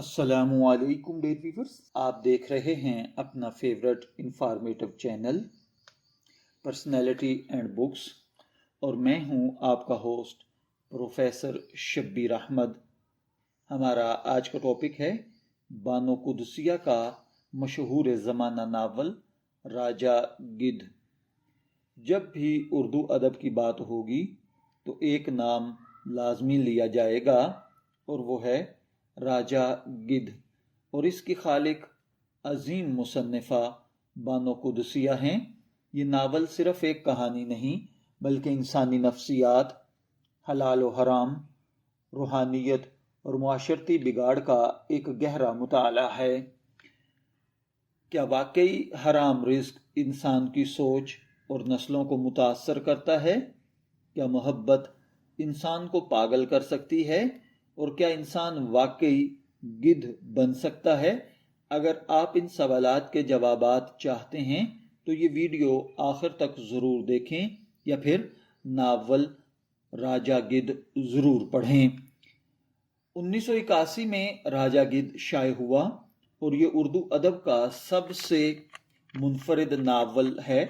अस्सलामुअलैकुम dare viewers, आप देख रहे हैं अपना favourite informative channel personality and books और मैं हूं आपका होस्ट प्रोफेसर शब्बीर अहमद। हमारा आज का टॉपिक है बानो कुदसिया का मशहूर ज़माना नावल राजा गिद्ध। जब भी उर्दू अदब की बात होगी तो एक नाम लाजमी लिया जाएगा और वो है राजा गिद्ध, और इसकी खालिक अजीम मुसन्निफ़ा बानो कुदसिया हैं। ये नावल सिर्फ एक कहानी नहीं बल्कि इंसानी नफ्सियात, हलाल व हराम, रूहानियत और मुआशरती बिगाड़ का एक गहरा मुताला है। क्या वाकई हराम रिस्क इंसान की सोच और नस्लों को मुतासर करता है? क्या मोहब्बत इंसान को पागल कर सकती है? और क्या इंसान वाकई गिद्ध बन सकता है? अगर आप इन सवालात के जवाबात चाहते हैं तो ये वीडियो आखिर तक ज़रूर देखें या फिर नावल राजा गिद्ध ज़रूर पढ़ें। 1981 में राजा गिद्ध शाये हुआ और ये उर्दू अदब का सबसे मुनफरिद नावल है।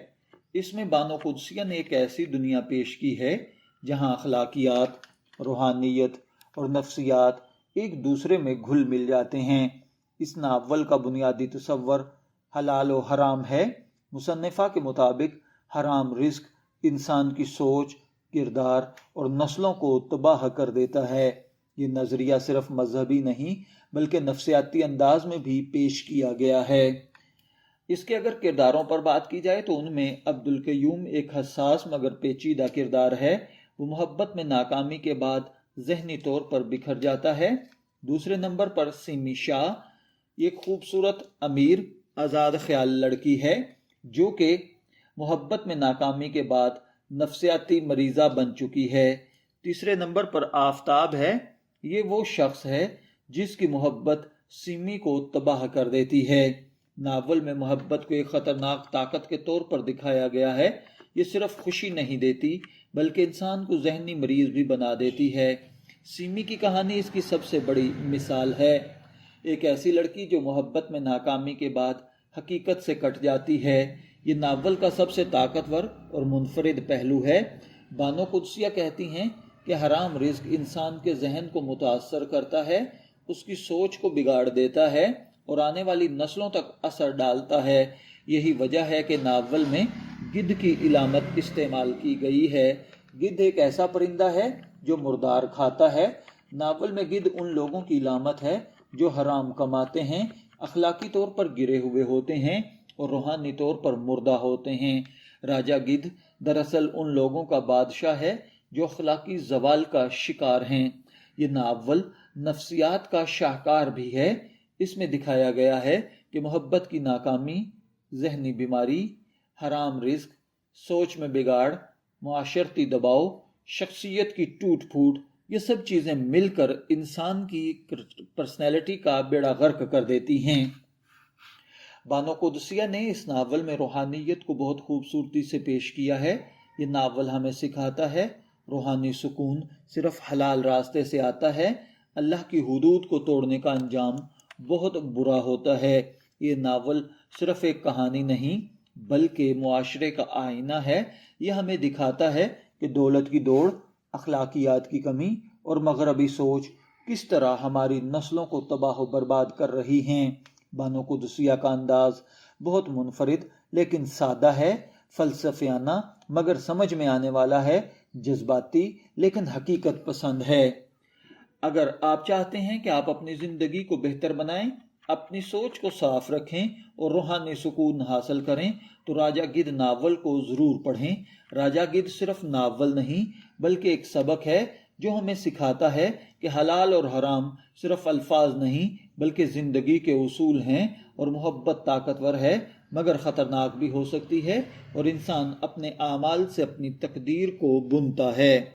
इसमें बानो कुदसिया ने एक ऐसी दुनिया पेश की है जहाँ अखलाकियात, रूहानियत और नफ्सियात एक दूसरे में घुल मिल जाते हैं। इस नावल का बुनियादी तसव्वुर हलाल व हराम है। मुसन्निफ़ा के मुताबिक हराम रिस्क इंसान की सोच, किरदार और नस्लों को तबाह कर देता है। ये नज़रिया सिर्फ मजहबी नहीं बल्कि नफ्सियाती अंदाज में भी पेश किया गया है। इसके अगर किरदारों पर बात की जाए तो उनमें अब्दुल क़य्यूम एक हसास मगर पेचीदा किरदार है। वो मोहब्बत में नाकामी के बाद ज़हनी तौर पर बिखर जाता है। दूसरे नंबर पर सिमी शाह एक खूबसूरत अमीर आज़ाद ख्याल लड़की है जो कि मोहब्बत में नाकामी के बाद नफ्सियाती मरीज़ा बन चुकी है। तीसरे नंबर पर आफताब है। ये वो शख्स है जिसकी मोहब्बत सिमी को तबाह कर देती है। नावल में मोहब्बत को एक ख़तरनाक ताकत के तौर पर दिखाया गया है। ये सिर्फ खुशी नहीं देती बल्कि इंसान को जहनी मरीज भी बना देती है। सिमी की कहानी इसकी सबसे बड़ी मिसाल है। एक ऐसी लड़की जो मोहब्बत में नाकामी के बाद हकीकत से कट जाती है। ये नावल का सबसे ताकतवर और मुनफरिद पहलू है। बानो कुदसिया कहती हैं कि हराम रिस्क इंसान के जहन को मुतासर करता है, उसकी सोच को बिगाड़ देता है और आने वाली नस्लों तक असर डालता है। यही वजह है कि नावल में गिद्ध की इलामत इस्तेमाल की गई है। गिद्ध एक ऐसा परिंदा है जो मुर्दार खाता है। नावल में गिद्ध उन लोगों की इलामत है जो हराम कमाते हैं, अखलाकी तौर पर गिरे हुए होते हैं और रूहानी तौर पर मुर्दा होते हैं। राजा गिद्ध दरअसल उन लोगों का बादशाह है जो अखलाकी जवाल का शिकार हैं। ये नावल नफ्सियात का शाहकार भी है। इसमें दिखाया गया है कि मोहब्बत की नाकामी, जहनी बीमारी, हराम रिस्क, सोच में बिगाड़, मुआशरती दबाव, शख्सियत की टूट फूट, ये सब चीज़ें मिलकर इंसान की पर्सनैलिटी का बेड़ा गर्क कर देती हैं। बानो कुदसिया ने इस नावल में रूहानियत को बहुत खूबसूरती से पेश किया है। ये नावल हमें सिखाता है रूहानी सुकून सिर्फ हलाल रास्ते से आता है। अल्लाह की हुदूद को तोड़ने का अंजाम बहुत बुरा होता है। ये नावल सिर्फ एक कहानी नहीं बल्कि मुआशरे का आईना है। यह हमें दिखाता है कि दौलत की दौड़, अखलाकियात की कमी और मगरबी सोच किस तरह हमारी नस्लों को तबाह बर्बाद कर रही हैं। बानो कुदसिया का अंदाज बहुत मुनफरिद लेकिन सादा है, फलसफियाना मगर समझ में आने वाला है, जज्बाती लेकिन हकीकत पसंद है। अगर आप चाहते हैं कि आप अपनी ज़िंदगी को बेहतर बनाएं, अपनी सोच को साफ रखें और रूहानी सुकून हासिल करें तो राजा गिद्ध नावल को ज़रूर पढ़ें। राजा गिद्ध सिर्फ नावल नहीं बल्कि एक सबक है जो हमें सिखाता है कि हलाल और हराम सिर्फ अल्फाज नहीं बल्कि ज़िंदगी के उसूल हैं और मोहब्बत ताकतवर है मगर ख़तरनाक भी हो सकती है और इंसान अपने आमाल से अपनी तकदीर को बुनता है।